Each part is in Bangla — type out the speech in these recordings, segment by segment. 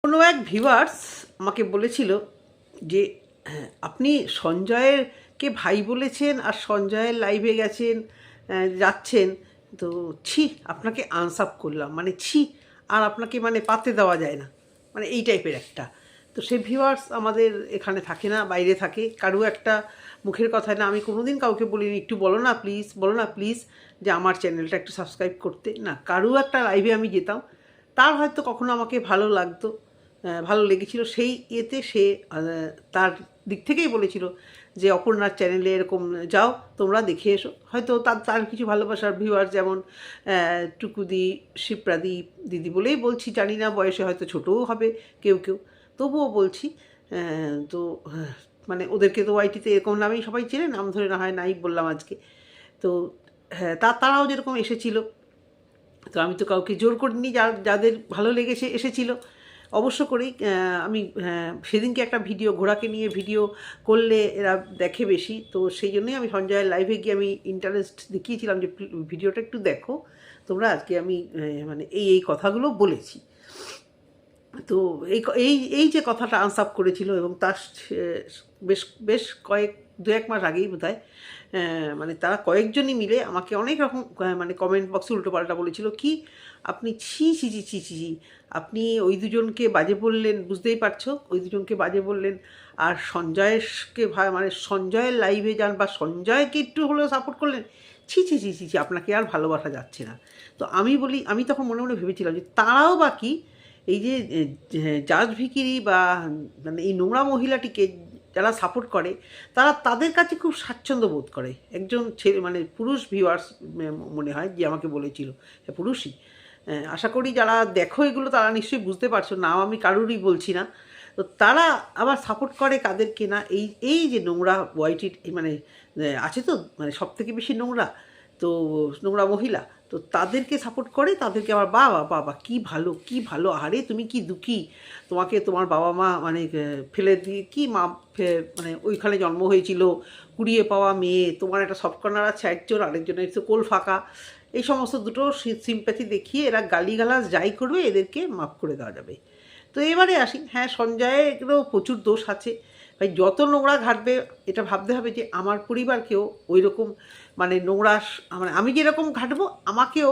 কোনো এক ভিউয়ার্স আমাকে বলেছিল যে আপনি সঞ্জয়েরকে ভাই বলেছেন আর সঞ্জয়ের লাইভে গেছেন, যাচ্ছেন, তো ছি আপনাকে আনসাপ করলাম, মানে ছি, আর আপনাকে মানে পাতে দেওয়া যায় না, মানে এই টাইপের একটা। তো সেই ভিউয়ার্স আমাদের এখানে থাকে না, বাইরে থাকে। কারো একটা মুখের কথা না, আমি কোনোদিন কাউকে বলিনি একটু বলো না প্লিজ, বলো না প্লিজ যে আমার চ্যানেলটা একটু সাবস্ক্রাইব করতে। না, কারো একটা লাইভে আমি যেতাম, তার হয়তো কখনো আমাকে ভালো লাগতো, ভালো লেগেছিল, সেই ইয়েতে সে তার দিক থেকেই বলেছিল যে অপর্ণার চ্যানেলে এরকম যাও তোমরা দেখে এসো। হয়তো তার তার কিছু ভালোবাসার ভিউয়ার, যেমন টুকুদি, শিপ্রাদি দিদি বলেই বলছি, জানি না বয়সে হয়তো ছোটও হবে কেউ কেউ, তবুও বলছি। তো মানে ওদেরকে তো ওয়াইটিতে এরকম নামেই সবাই চেনে, নাম ধরে না হয় নাই বললাম আজকে। তো হ্যাঁ, তারাও যেরকম এসেছিল, তো আমি তো কাউকে জোর করিনি, যাদের ভালো লেগেছে এসেছিল অবশ্য করেই। আমি সেদিনকে একটা ভিডিও, ঘোড়াকে নিয়ে ভিডিও করলে এরা দেখে বেশি, তো সেই জন্যই আমি সঞ্জয়ের লাইভে গিয়ে আমি ইন্টারেস্ট দেখিয়েছিলাম যে ভিডিওটা একটু দেখো তোমরা, আজকে আমি মানে এই কথাগুলো বলেছি। তো এই এই যে কথাটা আনসাপ করেছিল, এবং তার বেশ বেশ দু এক মাস আগেই বোধহয়, মানে তারা কয়েকজনই মিলে আমাকে অনেক রকম মানে কমেন্ট বক্সে উল্টোপাল্টা বলেছিল। কি আপনি ছি ছি ছি ছি ছি, আপনি ওই দুজনকে বাজে বললেন, বুঝতেই পারছো, ওই দুজনকে বাজে বললেন, আর সঞ্জয়কে মানে সঞ্জয়ের লাইভে যান বা সঞ্জয়কে একটু হলেও সাপোর্ট করলেন, ছি ছি ছি ছি ছি, আপনাকে আর ভালোবাসা যাচ্ছে না। তো আমি বলি, আমি তখন মনে মনে ভেবেছিলাম যে তারাও বাকি এই যে জাজ ভিকিরি বা মানে এই নোংরা মহিলাটিকে যারা সাপোর্ট করে, তারা তাদের কাছে খুব স্বাচ্ছন্দ্য বোধ করে। একজন ছেলে মানে পুরুষ ভিউয়ার্স মনে হয় যে আমাকে বলেছিল, পুরুষই। আশা করি যারা দেখো এগুলো তারা নিশ্চয়ই বুঝতে পারছো, নাও আমি কারুরই বলছি না। তো তারা আবার সাপোর্ট করে কাদেরকে না, এই এই যে নোংরা ওয়াইটির মানে আছে তো, মানে সব থেকে বেশি নোংরা, তো নোংরা মহিলা, তো তাদেরকে সাপোর্ট করে, তাদেরকে আবার বাবা বাবা কী ভালো কী ভালো, আরে তুমি কি দুঃখী, তোমাকে তোমার বাবা মা মানে ফেলে দিয়ে কি মা মানে ওইখানে জন্ম হয়েছিল, কুড়িয়ে পাওয়া মেয়ে, তোমার একটা সফটকর্নার আছে একজন, আরেকজনের তো কোল ফাঁকা, এই সমস্ত দুটো সিম্প্যাথি দেখিয়ে এরা গালিগালাজ যাই করবে এদেরকে মাফ করে দেওয়া যাবে। তো এবারে আসি, হ্যাঁ সঞ্জয়েরও প্রচুর দোষ আছে ভাই, যত নোংরা ঘাটবে এটা ভাবতে হবে যে আমার পরিবারকেও ওই রকম মানে নোংরা, মানে আমি যেরকম ঘাটবো আমাকেও,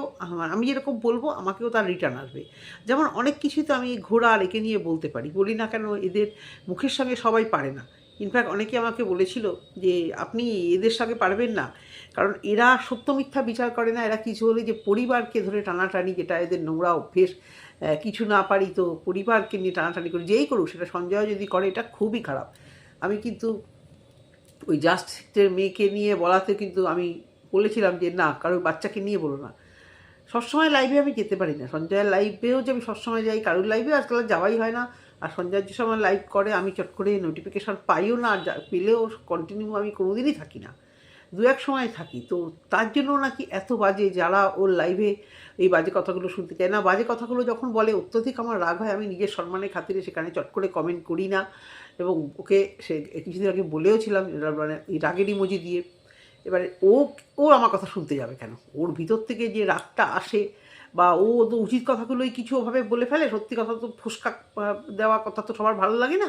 আমি যেরকম বলবো আমাকেও তার রিটার্ন আসবে। যেমন অনেক কিছুই তো আমি ঘোড়া আর একে নিয়ে বলতে পারি, বলি না কেন, এদের মুখের সঙ্গে সবাই পারে না। ইনফ্যাক্ট অনেকে আমাকে বলেছিল যে আপনি এদের সঙ্গে পারবেন না, কারণ এরা সত্য মিথ্যা বিচার করে না, এরা কিছু হলে যে পরিবারকে ধরে টানাটানি, যেটা এদের নোংরা অভ্যেস, কিছু না পারি তো পরিবারকে নিয়ে টানাটানি করি, যেই করুক, সেটা সঞ্জয় যদি করে এটা খুবই খারাপ। আমি কিন্তু ওই জাস্টের মেয়েকে নিয়ে বলাতে কিন্তু আমি বলেছিলাম যে না, কারোর বাচ্চাকে নিয়ে বলো না। সবসময় লাইভে আমি যেতে পারি না, সঞ্জয়ের লাইভেও যে আমি সবসময় যাই, কারোর লাইভে আজকাল যাওয়াই হয় না। আর সঞ্জয় যে সময় লাইভ করে আমি চট করে নোটিফিকেশান পাইও না, আর পেলেও কন্টিনিউ আমি কোনোদিনই থাকি না, দু এক সময় থাকি। তো তার জন্য নাকি এত বাজে, যারা ওর লাইভে এই বাজে কথাগুলো শুনতে চায় না, বাজে কথাগুলো যখন বলে অত্যধিক আমার রাগ হয়, আমি নিজের সম্মানের খাতিরে সেখানে চট করে কমেন্ট করি না। এবং ওকে সে কিছুদিন আগে বলেও ছিলাম, মানে এই রাগের ইমোজি দিয়ে। এবারে ও আমার কথা শুনতে যাবে কেন, ওর ভিতর থেকে যে রাগটা আসে, বা ও তো উচিত কথাগুলোই কিছু ওভাবে বলে ফেলে, সত্যি কথা তো ফুসকা দেওয়া কথা তো সবার ভালো লাগে না,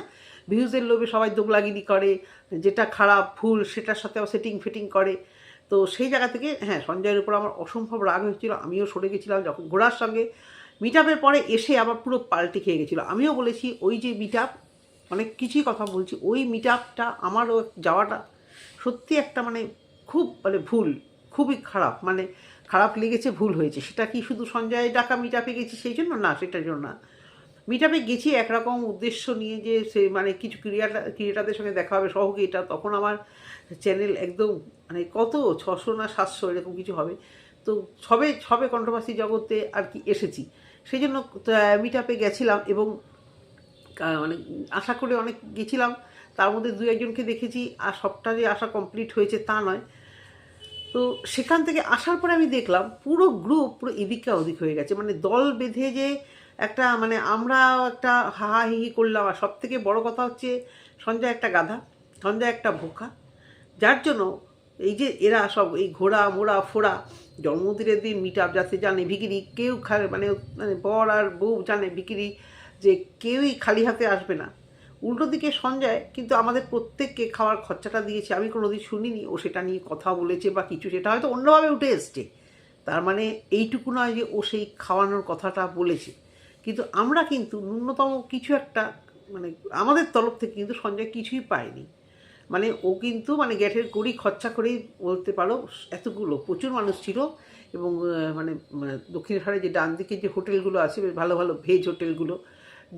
ভিউজের লোভে সবাই দোগলাগিরি করে, যেটা খারাপ ভুল সেটার সাথে সেটিং ফিটিং করে। তো সেই জায়গা থেকে হ্যাঁ সঞ্জয়ের উপর আমার অসম্ভব রাগ হয়েছিল, আমিও সরে গেছিলাম। যখন ঘোড়ার সঙ্গে মিট আপের পরে এসে আবার পুরো পাল্টে খেয়ে গেছিলো, আমিও বলেছি ওই যে মিট আপ, অনেক কিছুই কথা বলছি, ওই মিট আপটা আমারও যাওয়াটা সত্যি একটা মানে খুব মানে ভুল, খুবই খারাপ, মানে খারাপ লেগেছে, ভুল হয়েছে। সেটা কি শুধু সঞ্জয় ডাকা মিট আপে গেছি সেই জন্য না, সেটার জন্য না। মিট আপে গেছি একরকম উদ্দেশ্য নিয়ে, যে সে মানে কিছু ক্রিয়েটারদের সঙ্গে দেখা হবে সহযোগিতা, তখন আমার চ্যানেল একদম মানে কত 600 না 700 এরকম কিছু হবে। তো সবে সবে কন্ট্রোভার্সি জগতে আর কি এসেছি, সেই জন্য মিট আপে গেছিলাম। এবং মানে আশা করে অনেক গেছিলাম, তার মধ্যে দু একজনকে দেখেছি, আর সবটা যে আশা কমপ্লিট হয়েছে তা নয়। তো সেখান থেকে আসার পরে আমি দেখলাম পুরো গ্রুপ পুরো এদিকে ওদিক হয়ে গেছে, মানে দল বেঁধে যে একটা মানে আমরা একটা হাহাহিহি করলাম। আর সব থেকে বড়ো কথা হচ্ছে সঞ্জয় একটা গাধা, সঞ্জয় একটা বোকা, যার জন্য এই যে এরা সব এই ঘোড়া মোড়া ফোড়া জন্মদিনের দিন মিট আপ যাতে জানে ভিকিরি, কেউ মানে মানে বর আর বউ জানে ভিকিরি যে কেউই খালি হাতে আসবে না। উল্টো দিকে সঞ্জয় কিন্তু আমাদের প্রত্যেককে খাওয়ার খরচাটা দিয়েছে, আমি কোনোদিন শুনিনি ও সেটা নিয়ে কথা বলেছে বা কিছু, সেটা হয়তো অন্যভাবে উঠে এসছে। তার মানে এইটুকু নয় যে ও সেই খাওয়ানোর কথাটা বলেছে, কিন্তু আমরা কিন্তু ন্যূনতম কিছু একটা মানে আমাদের তরফ থেকে কিন্তু সঞ্জয় কিছুই পায়নি। মানে ও কিন্তু মানে গ্যাটের কড়ি খরচা করেই বলতে পারো, এতগুলো প্রচুর মানুষ ছিল। এবং মানে মানে দক্ষিণের ধারে যে ডান দিকে যে হোটেলগুলো আছে, বেশ ভালো ভালো ভেজ হোটেলগুলো,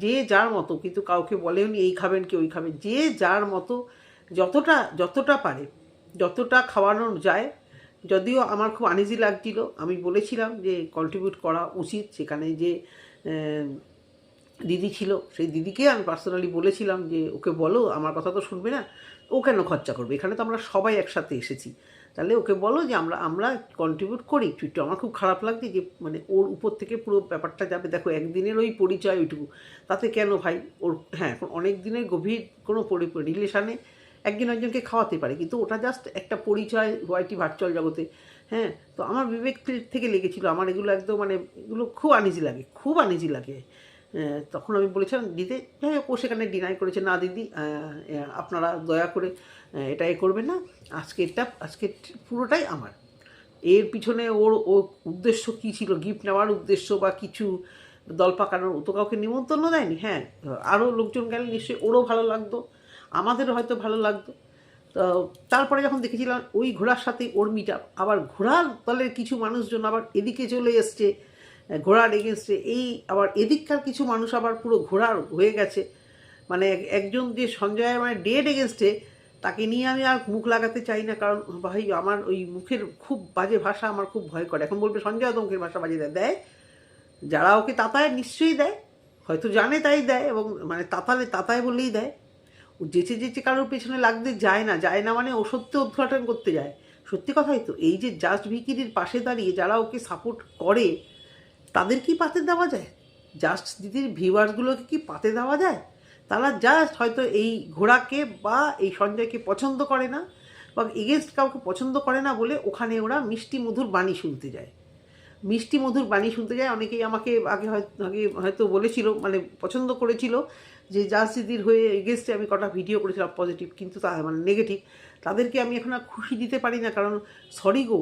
যে যার মতো, কিন্তু কাউকে বলেওনি এই খাবেন কি ওই খাবেন, যে যার মতো যতটা যতটা পারে যতটা খাওয়ানো যায়। যদিও আমার খুব আনইজি লাগছিল, আমি বলেছিলাম যে কন্ট্রিবিউট করা উচিত। সেখানে যে দিদি ছিল, সেই দিদিকে আমি পার্সোনালি বলেছিলাম যে ওকে বলো, আমার কথা তো শুনবে না, ও কেন খরচা করবে, এখানে তো আমরা সবাই একসাথে এসেছি, তাহলে ওকে বলো যে আমরা আমরা কন্ট্রিবিউট করি একটু। আমার খুব খারাপ লাগছে যে মানে ওর উপর থেকে পুরো ব্যাপারটা যাবে। দেখো একদিনের ওই পরিচয় ওইটুকু, তাতে কেন ভাই ওর, হ্যাঁ এখন অনেক দিনের গভীর কোনো রিলেশানে একজন একজনকে খাওয়াতে পারে, কিন্তু ওটা জাস্ট একটা পরিচয় ওয়াইটি ভার্চুয়াল জগতে। হ্যাঁ, তো আমার বিবেক থেকে লেগেছিলো, আমার এগুলো একদম মানে এগুলো খুব আনইজি লাগে, খুব আনইজি লাগে। তখন আমি বলেছিলাম দিদি, যাই হোক ও সেখানে ডিনাই করেছে, না দিদি আপনারা দয়া করে এটা এ করবেন না, আজকে পুরোটাই আমার। এর পিছনে ওর ও উদ্দেশ্য কী ছিল, গিফট নেওয়ার উদ্দেশ্য বা কিছু দল পাকানোর, ও তো কাউকে নিমন্ত্রণ দেয়নি। হ্যাঁ, আরও লোকজন গেলে নিশ্চয়ই ওরও ভালো লাগতো, আমাদেরও হয়তো ভালো লাগতো। তো তারপরে যখন দেখেছিলাম ওই ঘোড়ার সাথে ওর মিট আপ, আবার ঘোড়ার দলের কিছু মানুষজন আবার এদিকে চলে এসছে ঘোড়ার এগেনস্টে, এই আবার এদিককার কিছু মানুষ আবার পুরো ঘোড়ার হয়ে গেছে। মানে একজন যে সঞ্জয় মানে ডেড এগেনস্টে, তাকে নিয়ে আমি আর মুখ লাগাতে চাই না, কারণ ভাই আমার ওই মুখের খুব বাজে ভাষা আমার খুব ভয় করে। এখন বলবে সঞ্জয় তো মুখের ভাষা বাজে দেয়, যারা ওকে তাতায় নিশ্চয়ই দেয়, হয়তো জানে তাই দেয়, এবং মানে তাতায় বললেই দেয়। ও যেচে যেচে কারোর পেছনে লাগতে যায় না মানে ও সত্যি উদ্ঘাটন করতে যায়। সত্যি কথাই তো, এই যে জাস্ট ভিকিরির পাশে দাঁড়িয়ে যারা ওকে সাপোর্ট করে, তাদের কি পাতে দেওয়া যায়? জাস্ট দিদির ভিউয়ার্সগুলোকে কি পাতে দেওয়া যায়? তারা জাস্ট হয়তো এই ঘোড়াকে বা এই সঞ্জয়কে পছন্দ করে না, বা এগেনস্ট কাউকে পছন্দ করে না বলে ওখানে ওরা মিষ্টি মধুর বাণী শুনতে যায়। মিষ্টি মধুর বাণী শুনতে যায়। অনেকেই আমাকে আগে হয়তো বলেছিল, মানে পছন্দ করেছিল যে জাস্ট দিদির হয়ে এগেনস্টে আমি কটা ভিডিও করেছিলাম পজিটিভ, কিন্তু তা মানে নেগেটিভ, তাদেরকে আমি এখন আর খুশি দিতে পারি না, কারণ সরি গো,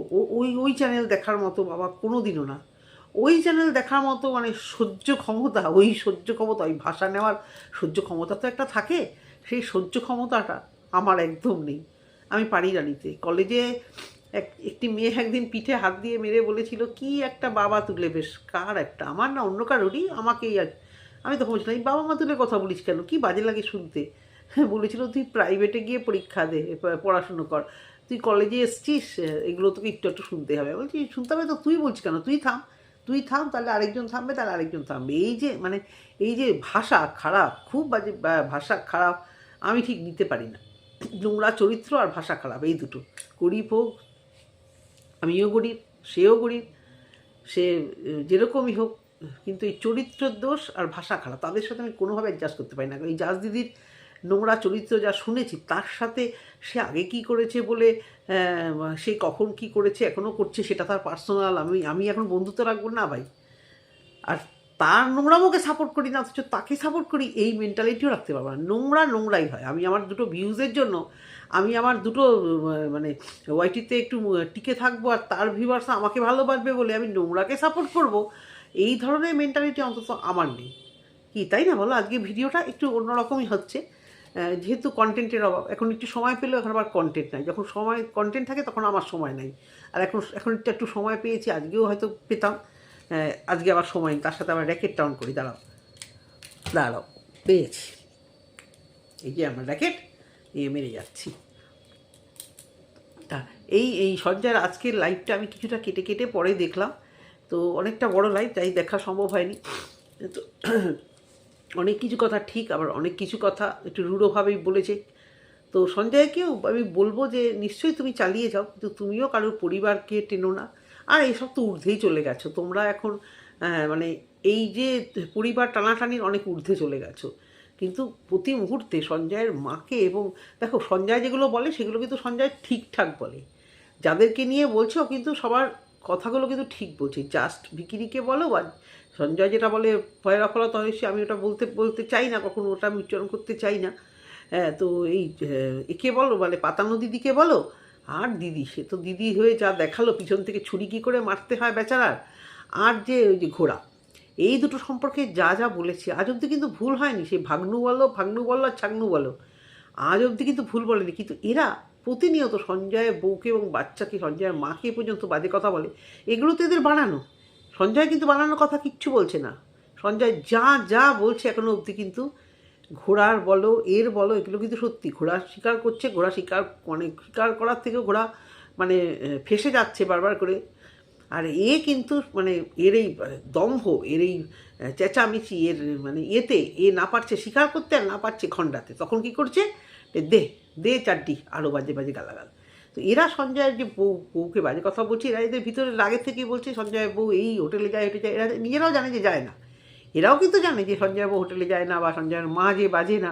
ওই চ্যানেল দেখার মতো বাবা কোনো দিনও না। ওই চ্যানেল দেখার মতো মানে সহ্য ক্ষমতা, ওই ভাষা নেওয়ার সহ্য ক্ষমতা তো একটা থাকে, সেই সহ্য ক্ষমতাটা আমার একদম নেই, আমি পারি না নিতে। কলেজে একটি মেয়ে একদিন পিঠে হাত দিয়ে মেরে বলেছিল, কি একটা বাবা তুলে, বেশ কার একটা, আমার না অন্য কারোরই, আমাকেই আর। আমি তখন বলছিলাম এই বাবা মা তুলে কথা বলিস কেন, কি বাজে লাগে শুনতে। বলেছিল তুই প্রাইভেটে গিয়ে পরীক্ষা দে, পড়াশুনো কর, তুই কলেজে এসছিস, এগুলো তোকে একটু একটু শুনতে হবে। বলছি শুনতে হবে তো, তুই বলছিস কেন, তুই থাম, তাহলে আরেকজন থামবে, তাহলে আরেকজন থামবে। এই যে ভাষা খারাপ, খুব বাজে ভাষা খারাপ, আমি ঠিক নিতে পারি না। নোংরা চরিত্র আর ভাষা খারাপ, এই দুটো। গরিব হোক, আমিও গরিব, সেও গরিব, সে যেরকমই হোক, কিন্তু এই চরিত্রের দোষ আর ভাষা খারাপ, তাদের সাথে আমি কোনোভাবে অ্যাডজাস্ট করতে পারি না। এই জাজ দিদির নোংরা চরিত্র যা শুনেছি, তার সাথে সে আগে কি করেছে বলে, সে কখন কি করেছে এখনও করছে, সেটা তার পার্সোনাল, আমি এখন বন্ধুত্ব রাখবো না ভাই। আর তার নোংরামোকে সাপোর্ট করি না, অথচ তাকে সাপোর্ট করি, এই মেন্টালিটিও রাখতে পারবো না। নোংরাই হয়। আমি আমার দুটো ভিউজের জন্য, আমি আমার দুটো মানে ওয়াইটিতে একটু টিকে থাকবো, আর তার ভিউয়ার্স আমাকে ভালোবাসবে বলে আমি নোংরাকে সাপোর্ট করব, এই ধরনের মেন্টালিটি অন্তত আমার নেই। কি তাই না বলো? আজকে ভিডিওটা একটু অন্যরকমই হচ্ছে, যেহেতু কন্টেন্টের অভাব। এখন একটু সময় পেলেও এখন আবার কন্টেন্ট নাই, যখন কন্টেন্ট থাকে তখন আমার সময় নাই। আর এখন একটু সময় পেয়েছি, আজকেও হয়তো পেতাম, আজকে আবার সময় নেই। তার সাথে আবার র্যাকেট টাউন করি, দাঁড়াও পেয়েছি, এই যে আমার র্যাকেট নিয়ে মেরে যাচ্ছি। তা এই সঞ্জয়ের আজকের লাইভটা আমি কিছুটা কেটে কেটে পরে দেখলাম, তো অনেকটা বড় লাইভ, তাই দেখা সম্ভব হয়নি। তো অনেক কিছু কথা ঠিক, আবার অনেক কিছু কথা একটু রূঢ়ভাবেই বলেছে। তো সঞ্জয়কেও আমি বলবো যে নিশ্চয়ই তুমি চালিয়ে যাও, কিন্তু তুমিও কারোর পরিবারকে টেনো না। আর এইসব তো ঊর্ধ্বেই চলে গেছো তোমরা এখন, মানে এই যে পরিবার টানাটানির অনেক ঊর্ধ্বে চলে গেছো। কিন্তু প্রতি মুহূর্তে সঞ্জয়ের মাকে, এবং দেখো সঞ্জয় যেগুলো বলে সেগুলো কিন্তু সঞ্জয় ঠিকঠাক বলে, যাদেরকে নিয়ে বলছো কিন্তু সবার কথাগুলো কিন্তু ঠিক বলছে। জাস্ট ভিকিরিকে বলো বা সঞ্জয় যেটা বলে ভয়ের অফলতা হয়েছে, আমি ওটা বলতে বলতে চাই না, কখনো ওটা আমি উচ্চারণ করতে চাই না। হ্যাঁ, তো এই একে বলো মানে পাতানো দিদিকে বলো, আর দিদি সে তো দিদি হয়ে যা দেখালো, পিছন থেকে ছুরি কী করে মারতে হয় বেচারার, আর যে ওই যে ঘোড়া, এই দুটো সম্পর্কে যা যা বলেছি আজ অবধি কিন্তু ভুল হয়নি। সে ভাগ্নু বলো আর ছাগ্নু বলো, আজ অবধি কিন্তু ভুল বলেনি। কিন্তু এরা প্রতিনিয়ত সঞ্জয়ের বউকে এবং বাচ্চাকে, সঞ্জয়ের মাকে পর্যন্ত বাজে কথা বলে। এগুলো তো এদের বানানো। সঞ্জয় কিন্তু বানানোর কথা কিচ্ছু বলছে না। সঞ্জয় যা যা বলছে এখনো অবধি কিন্তু ঘোড়ার বলো এর বলো, এগুলো কিন্তু সত্যি। ঘোড়া শিকার করছে, ঘোড়া শিকার মানে শিকার করার থেকেও ঘোড়া মানে ফেসে যাচ্ছে বারবার করে। আর এ কিন্তু মানে এর এই দম্ভ, এর এই চেঁচামেচি, এর মানে এতে এ না পারছে শিকার করতে আর না পারছে খণ্ডাতে, তখন কি করছে, দে দে চারটি আরও বাজে বাজে গালাগাল। তো এরা সঞ্জয়ের যে বউকে বাজে কথা বলছে, এরা এদের ভিতরে রাগের থেকেই বলছে সঞ্জয়ের বউ এই হোটেলে যায় হেঁটে যায়। এরা নিজেরাও জানে যে যায় না, এরাও কিন্তু জানে যে সঞ্জয়ের বউ হোটেলে যায় না বা সঞ্জয়ের মা যে বাজে না।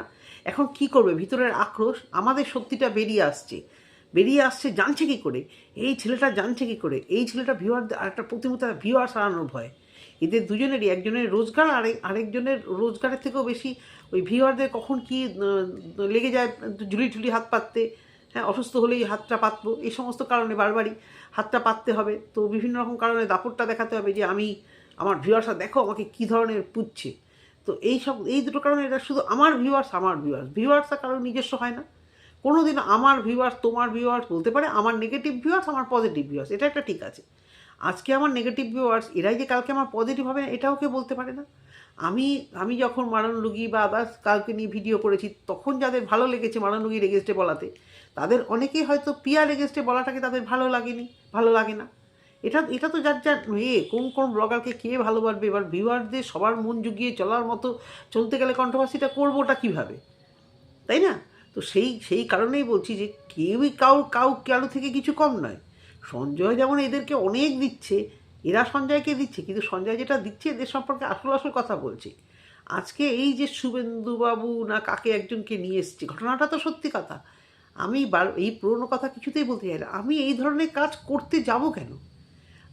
এখন কি করবে, ভিতরের আক্রোশ, আমাদের সত্যিটা বেরিয়ে আসছে জানছে কী করে, এই ছেলেটা জানছে কী করে, এই ছেলেটা ভিউয়ার আরেকটা প্রতিমতা ভিউয়ার্স হারানোর ভয়। এদের দুজনেরই, একজনের রোজগার আরেকজনের রোজগারের থেকেও বেশি ওই ভিউয়ারদের কখন কি লেগে যায় ঝুলি হাত পাততে। হ্যাঁ, অসুস্থ হলেই হাতটা পাতবো, এই সমস্ত কারণে বারবারই হাতটা পাততে হবে। তো বিভিন্ন রকম কারণে দাপটটা দেখাতে হবে যে আমি, আমার ভিউয়ার্সরা দেখো আমাকে কী ধরনের পুচ্ছে। তো এই দুটো কারণে এটা শুধু আমার ভিউয়ার্সরা কারোর নিজস্ব হয় না। কোনো দিন আমার ভিউয়ার্স তোমার ভিউয়ার্স বলতে পারে, আমার নেগেটিভ ভিউয়ার্স আমার পজিটিভ ভিউয়ার্স, এটা একটা ঠিক আছে। আজকে আমার নেগেটিভ ভিউয়ার্স এরাই যে কালকে আমার পজিটিভ হবে না এটাও কেউ বলতে পারে না। আমি যখন মারণ রুগী বা আদার্স কাউকে নিয়ে ভিডিও করেছি, তখন যাদের ভালো লেগেছে মারণ রুগীর এগেস্টে বলাতে, তাদের অনেকেই হয়তো পিয়ার এগেস্টে বলাটাকে তাদের ভালো লাগে না। এটা তো যার কোন ব্লগারকে কে ভালোবাসবে। এবার ভিউয়ারদের সবার মন জুগিয়ে চলার মতো চলতে গেলে কন্ট্রোভার্সিটা করবোটা কীভাবে, তাই না? তো সেই কারণেই বলছি যে কেউই কারো থেকে কিছু কম নয়। সঞ্জয় যেমন এদেরকে অনেক দিচ্ছে, এরা সঞ্জয়কে দিচ্ছে, কিন্তু সঞ্জয় যেটা দিচ্ছে এদের সম্পর্কে আসল কথা বলছে। আজকে এই যে শুভেন্দুবাবু না কাকে একজনকে নিয়ে এসছে, ঘটনাটা তো সত্যি কথা। আমি এই পুরনো কথা কিছুতেই বলতে চাই না। আমি এই ধরনের কাজ করতে যাব কেন?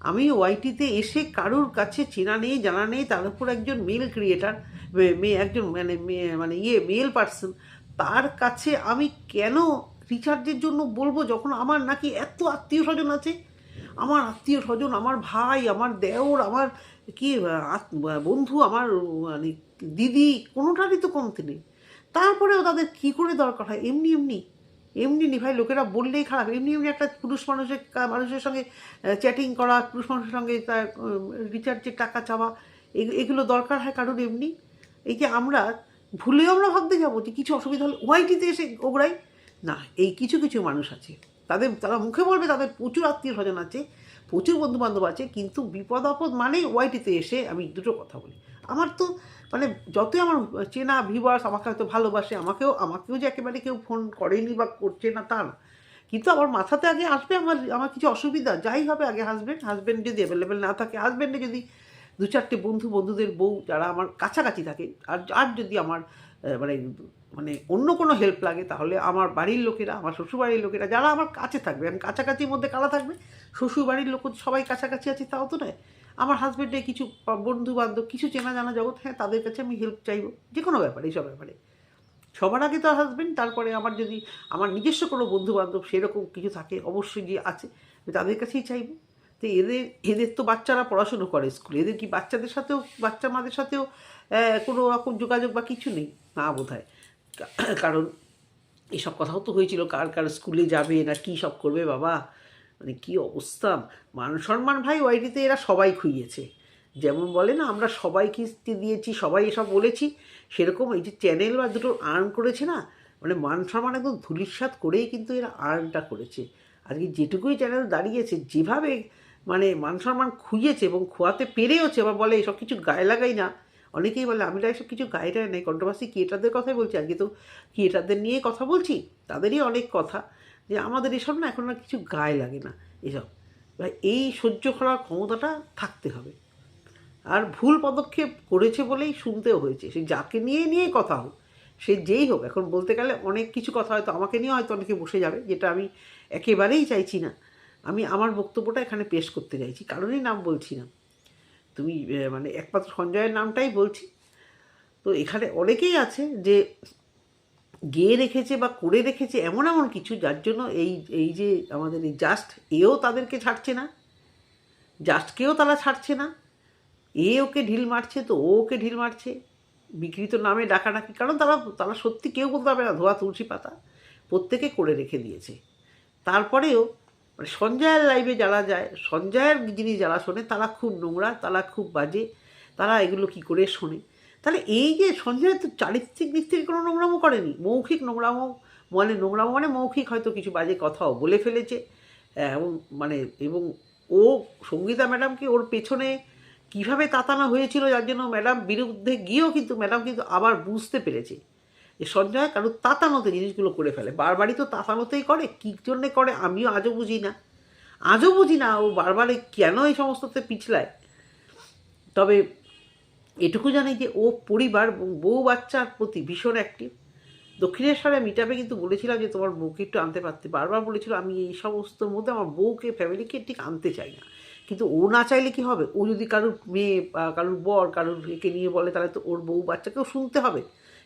আমি ওয়াইটিতে এসে কারোর কাছে চেনা নেই জানা নেই, তার উপর একজন মেল ক্রিয়েটার, একজন মেল পার্সন, তার কাছে আমি কেন রিচার্জের জন্য বলবো, যখন আমার নাকি এত আত্মীয় স্বজন আছে। আমার আত্মীয় স্বজন, আমার ভাই, আমার দেওর, আমার কি বন্ধু, আমার মানে দিদি, কোনোটারই তো কমতে নেই। তারপরেও তাদের কী করে দরকার হয় এমনি নি ভাই, লোকেরা বললেই খারাপ। এমনি একটা পুরুষ মানুষের সঙ্গে চ্যাটিং করা, পুরুষ মানুষের সঙ্গে তার রিচার্জের টাকা চাওয়া, এগুলো দরকার হয় কারণ এমনি। এই যে আমরা ভুলেও ভাবতে যাবো যে কিছু অসুবিধা হলে ওয়াইটিতে এসে ওগড়াই না। এই কিছু মানুষ আছে, তারা মুখে বলবে তাদের প্রচুর আত্মীয় স্বজন আছে, প্রচুর বন্ধুবান্ধব আছে, কিন্তু বিপদ আপদ মানেই ওয়াইটিতে এসে আমি দুটো কথা বলি। আমার তো মানে যতই আমার চেনা ভিউয়ার্স আমাকে হয়তো ভালোবাসে, আমাকেও যে একেবারে কেউ ফোন করেনি বা করছে না তা না, কিন্তু আমার মাথাতে আগে আসবে আমার কিছু অসুবিধা, যাই হবে আগে হাজব্যান্ড যদি অ্যাভেলেবেল না থাকে, হাজব্যান্ডে যদি দু চারটে বন্ধুদের বউ যারা আমার কাছাকাছি থাকে, আর যদি আমার মানে মানে অন্য কোনো হেল্প লাগে, তাহলে আমার বাড়ির লোকেরা, আমার শ্বশুরবাড়ির লোকেরা যারা আমার কাছে থাকবে। আমি কাছাকাছির মধ্যে কারা থাকবে, শ্বশুরবাড়ির লোক সবাই কাছাকাছি আছে তাও তো নয়। আমার হাজব্যান্ডের কিছু বন্ধু বান্ধব, কিছু চেনা জানা জগৎ, হ্যাঁ তাদের কাছে আমি হেল্প চাইবো যে কোনো ব্যাপারে, এইসব ব্যাপারে সবার আগে তো হাজব্যান্ড, তারপরে আমার যদি আমার নিজস্ব কোনো বন্ধু বান্ধব সেরকম কিছু থাকে, অবশ্যই যে আছে আমি তাদের কাছেই চাইবো। তো এদের তো বাচ্চারা পড়াশুনো করে স্কুলে, এদের কি বাচ্চা মাদের সাথেও কোনো রকম যোগাযোগ বা কিছু নেই না বোধ হয়। কারণ এসব কথাও তো হয়েছিল, কার স্কুলে যাবে না কী সব করবে বাবা, মানে কী অবস্থা। মান সম্মান ভাই ওয়াইটিতে এরা সবাই খুইয়েছে। যেমন বলে না আমরা সবাই কিস্তি দিয়েছি, সবাই এসব বলেছি, সেরকম এই যে চ্যানেল বা দুটো আর্ন করেছে না, মানে মান সম্মান একদম ধূলিসাৎ করেই কিন্তু এরা আর্নটা করেছে। আজকে যেটুকুই চ্যানেল দাঁড়িয়েছে, যেভাবে মানে মান সম্মান খুইয়েছে এবং খোয়াতে পেরেওছে, আবার বলে এসব কিছু গায়ে লাগাই না। অনেকেই বলে আমি এসব কিছু গায়ে টায় নেই, কন্ট্রোভার্সি ক্রিয়েটারদের কথাই বলছি, আজকে তো ক্রিয়েটারদের নিয়ে কথা বলছি, তাদেরই অনেক কথা যে আমাদের এসব না এখন আর কিছু গায়ে লাগে না এসব। এই সহ্য করার ক্ষমতাটা থাকতে হবে। আর ভুল পদক্ষেপ করেছে বলেই শুনতেও হয়েছে, সে যাকে নিয়েই কথা হোক, সে যেই হোক। এখন বলতে গেলে অনেক কিছু কথা হয়তো আমাকে নিয়ে হয়তো অনেকে বসে যাবে, যেটা আমি একেবারেই চাইছি না। আমি আমার বক্তব্যটা এখানে পেশ করতে চাইছি, কারণই নাম বলছি না, তুমি মানে একমাত্র সঞ্জয়ের নামটাই বলছি। তো এখানে অনেকেই আছে যে গেয়ে রেখেছে বা করে রেখেছে এমন এমন কিছু, যার জন্য এই এই যে আমাদের এই জাস্ট এও তাদেরকে ছাড়ছে না, জাস্টকেও তারা ছাড়ছে না, এ ওকে ঢিল মারছে তো ও ওকে ঢিল মারছে, বিকৃত নামে ডাকাডাকি, কারণ তারা তারা সত্যি কেউ বলতে পারবে না ধোয়া তুলসী পাতা, প্রত্যেকে করে রেখে দিয়েছে। তারপরেও মানে সঞ্জয়ের লাইভে যারা যায়, সঞ্জয়ের জিনিস যারা শোনে, তারা খুব নোংরা, তারা খুব বাজে, তারা এগুলো কি করে শোনে। তাহলে এই যে সঞ্জয় তো চারিত্রিক দিক থেকে কোনো নোংরামো করেনি, মৌখিক নোংরামো, মানে নোংরামো মানে মৌখিক হয়তো কিছু বাজে কথাও বলে ফেলেছে, এবং মানে এবং ও সঙ্গীতা ম্যাডামকে ওর পেছনে কীভাবে তাতানো হয়েছিল, যার জন্য ম্যাডাম বিরুদ্ধে গিয়েও কিন্তু ম্যাডাম কিন্তু আবার বুঝতে পেরেছে যে সঞ্জয় কারণ তাতানোতে জিনিসগুলো করে ফেলে, বারবারই তো তাতানোতেই করে, কী জন্যে করে আমিও আজও বুঝি না, আজও বুঝি না ও বারবারে কেন এই সমস্ততে পিছলায়। তবে এটুকু জানি যে ও পরিবার এবং বউ বাচ্চার প্রতি ভীষণ অ্যাক্টিভ। দক্ষিণেশ্বরে মিটআপে কিন্তু বলেছিলাম যে তোমার বউকে একটু আনতে পারতে, বারবার বলেছিল আমি এই সমস্তর মধ্যে আমার বউকে ফ্যামিলিকে ঠিক আনতে চাই না, কিন্তু ও না চাইলে কি হবে, ও যদি কারোর মেয়ে বা কারোর বর কারোর একে নিয়ে বলে তাহলে তো ওর বউ বাচ্চাকেও শুনতে হবে,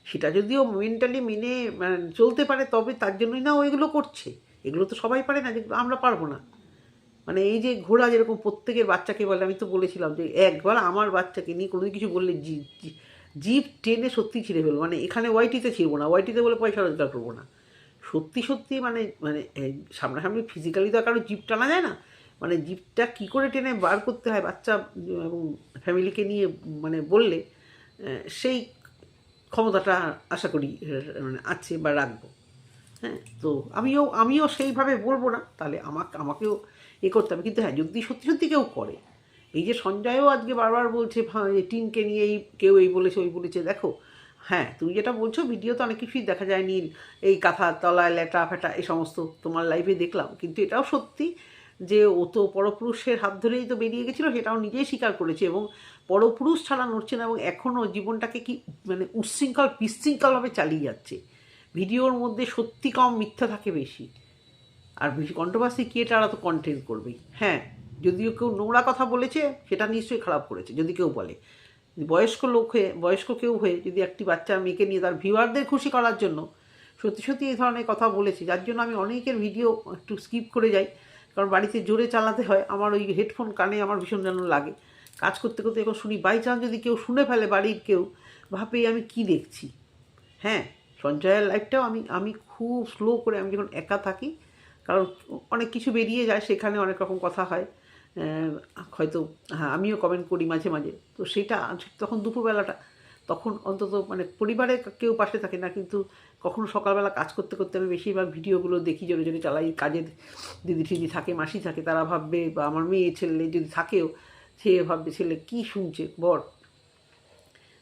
সেটা যদি ও মেন্টালি মেনে চলতে পারে তবে তার জন্যই না ও এগুলো করছে। এগুলো তো সবাই পারে না, যেগুলো আমরা পারবো না। মানে এই যে ঘোড়া যেরকম প্রত্যেকের বাচ্চাকে বলে, আমি তো বলেছিলাম যে একবার আমার বাচ্চাকে নিয়ে কোনো কিছু বললে জিভ টেনে সত্যি ছিঁড়ে ফেলবো, মানে এখানে ওয়াইটিতে ছিঁড়বো না, ওয়াইটিতে বলে পয়সা রোজগার করবো না, সত্যি সত্যি মানে মানে সামনাসামনি ফিজিক্যালি তো কারো জিভ টানা যায় না, মানে জিভটা কী করে টেনে বার করতে হয় বাচ্চা এবং ফ্যামিলিকে নিয়ে মানে বললে সেই ক্ষমতাটা আশা করি মানে আছে বা রাখবো। হ্যাঁ, তো আমিও সেইভাবে বলবো না, তাহলে আমাকেও করতে হবে, কিন্তু হ্যাঁ যদি সত্যি সত্যি কেউ করে, এই যে সঞ্জয়ও আজকে বারবার বলছে টিনকে নিয়ে কেউ এই বলেছে ওই বলেছে, দেখো হ্যাঁ তুমি যেটা বলছো ভিডিওতে অনেক কিছুই দেখা যায়নি, এই কাঁথার তলায় ল্যাটা ফ্যাটা এই সমস্ত তোমার লাইভে দেখলাম, কিন্তু এটাও সত্যি যে ও তো পরপুরুষের হাত ধরেই তো বেরিয়ে গেছিলো, সেটাও নিজেই স্বীকার করেছে, এবং পরপুরুষ ছাড়া নড়ছে না, এবং এখনও জীবনটাকে কি মানে উচ্ছৃঙ্খল বিশৃঙ্খলভাবে চালিয়ে যাচ্ছে। ভিডিওর মধ্যে সত্যি কম, মিথ্যা থাকে বেশি, আর বেশি কন্ট্রোভার্সি ক্রিয়েটাররা তো কন্টেন্ট করবেই। হ্যাঁ, যদিও কেউ নোংরা কথা বলেছে সেটা নিশ্চয়ই খারাপ করেছে যদি কেউ বলে, বয়স্ক লোক হয়ে বয়স্ক কেউ হয়ে যদি একটি বাচ্চা মেয়েকে নিয়ে তার ভিউয়ারদের খুশি করার জন্য সত্যি সত্যি এই ধরনের কথা বলেছি, যার জন্য আমি অনেকের ভিডিও একটু স্কিপ করে যাই, কারণ বাড়িতে জোরে চালাতে হয়, আমার ওই হেডফোন কানে আমার ভীষণ যেন লাগে, কাজ করতে করতে এখন শুনি, বাই চান্স যদি কেউ শুনে ফেলে বাড়ির কেউ, ভাবে আমি কি দেখছি। হ্যাঁ, সঞ্জয়ের লাইফটাও আমি আমি খুব স্লো করে, আমি যখন একা থাকি, কারণ অনেক কিছু বেরিয়ে যায় সেখানে, অনেক রকম কথা হয়, হয়তো হ্যাঁ আমিও কমেন্ট করি মাঝে মাঝে, তো সেটা তখন দুপুরবেলাটা, তখন অন্তত মানে পরিবারে কেউ পাশে থাকে না, কিন্তু কখনো সকালবেলা কাজ করতে করতে আমি বেশিরভাগ ভিডিওগুলো দেখি, জোরে জোরে চালাই, কাজের দিদি টিদি থাকে, মাসি থাকে, তারা ভাববে, বা আমার মেয়ে ছেলে যদি থাকেও সে ভাববে ছেলে কী শুনছে বর।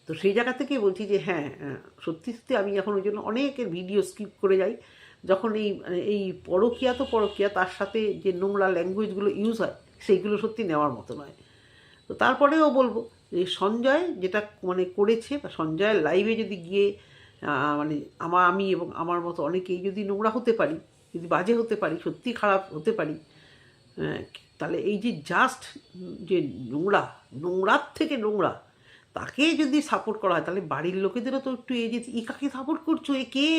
তো সেই জায়গা থেকে বলছি যে হ্যাঁ, সত্যি সত্যি আমি এখন ওই জন্য অনেকের ভিডিও স্কিপ করে যাই, যখন এই পরকীয়া তো পরকীয়া, তার সাথে যে নোংরা ল্যাঙ্গুয়েজগুলো ইউজ হয় সেইগুলো সত্যি নেওয়ার মতো নয়। তো তারপরেও বলবো যে সঞ্জয় যেটা মানে করেছে, বা সঞ্জয়ের লাইভে যদি গিয়ে মানে আমি এবং আমার মতো অনেকেই যদি নোংরা হতে পারি, যদি বাজে হতে পারি, সত্যি খারাপ হতে পারি, তাহলে এই যে জাস্ট যে নোংরার থেকে নোংরা তাকে যদি সাপোর্ট করা হয়, তাহলে বাড়ির লোকেদেরও তো একটু এই যে ই কাকে সাপোর্ট করছো, এ কে,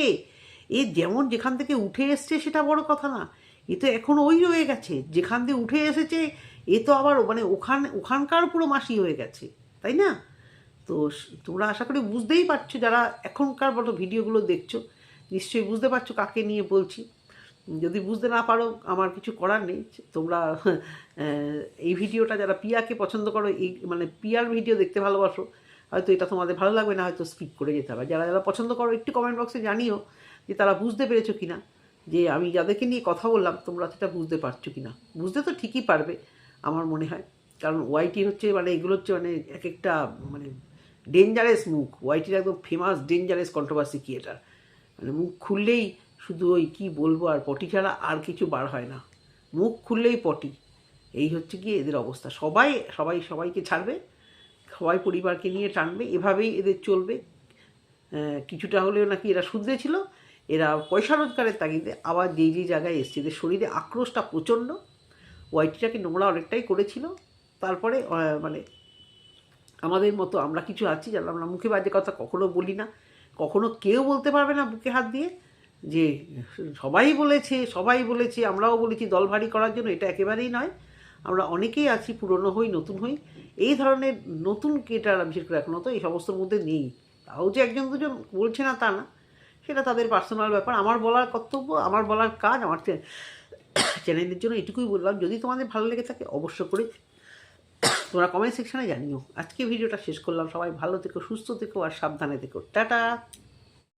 এ যেমন যেখান থেকে উঠে এসছে সেটা বড় কথা না, এ তো এখন ওই হয়ে গেছে, যেখান থেকে উঠে এসেছে এ তো আবার মানে ওখানকার পুরো মাসি হয়ে গেছে, তাই না? তো তোমরা আশা করি বুঝতেই পারছো, যারা এখনকার মতো ভিডিওগুলো দেখছো নিশ্চয়ই বুঝতে পারছো কাকে নিয়ে বলছি। যদি বুঝতে না পারো আমার কিছু করার নেই, তোমরা এই ভিডিওটা যারা পিয়াকে পছন্দ করো, এই মানে পিয়ার ভিডিও দেখতে ভালোবাসো, হয়তো এটা তোমাদের ভালো লাগবে না, হয়তো স্কিপ করে যেতে হবে। যারা যারা পছন্দ করো একটু কমেন্ট বক্সে জানিও যে তারা বুঝতে পেরেছো কি না, যে আমি যাদেরকে নিয়ে কথা বললাম তোমরা সেটা বুঝতে পারছো কি না। বুঝতে তো ঠিকই পারবে আমার মনে হয়, কারণ ওয়াইটি হচ্ছে মানে এগুলো হচ্ছে মানে এক একটা মানে ডেঞ্জারাস মুখ, ওয়াইটির একদম ফেমাস ডেঞ্জারাস কন্ট্রোভার্সি ক্রিয়েটার, মানে মুখ খুললেই শুধু ওই কী বলবো আর পটি ছাড়া আর কিছু বার হয় না, মুখ খুললেই পটি, এই হচ্ছে গিয়ে এদের অবস্থা। সবাই সবাই সবাইকে ছাড়বে, সবাই পরিবারকে নিয়ে টানবে, এভাবেই এদের চলবে। কিছুটা হলেও নাকি এরা শুধরেছিল, এরা পয়সা রোজগারের তাগিদে আবার যেই জায়গায় এসছে, এদের শরীরে আক্রোশটা প্রচণ্ড, ওয়াইটিটাকে নোংরা অনেকটাই করেছিল। তারপরে মানে আমাদের মতো আমরা কিছু আছি যারা আমরা মুখে বাজে কথা কখনো বলি না, কখনো কেউ বলতে পারবে না বুকে হাত দিয়ে যে সবাই বলেছে আমরাও বলেছি দল ভারী করার জন্য। এটা একেবারেই নয়। আমরা অনেকেই আছি, পুরনো হই নতুন হই, এই ধরনের নতুন ক্রিয়েটাররা বিশেষ করে এখনও তো এই সমস্তর মধ্যে নেই। তাও যে একজন দুজন বলছে না তা না, সেটা তাদের পার্সোনাল ব্যাপার। আমার বলার কর্তব্য, আমার বলার কাজ, আমার চ্যানেলের জন্য এটুকুই বললাম। যদি তোমাদের ভালো লেগে থাকে অবশ্য করে তোমরা কমেন্ট সেকশানে জানিও। আজকে ভিডিওটা শেষ করলাম। সবাই ভালো থেকো, সুস্থ থেকো আর সাবধানে থেকো। টাটা।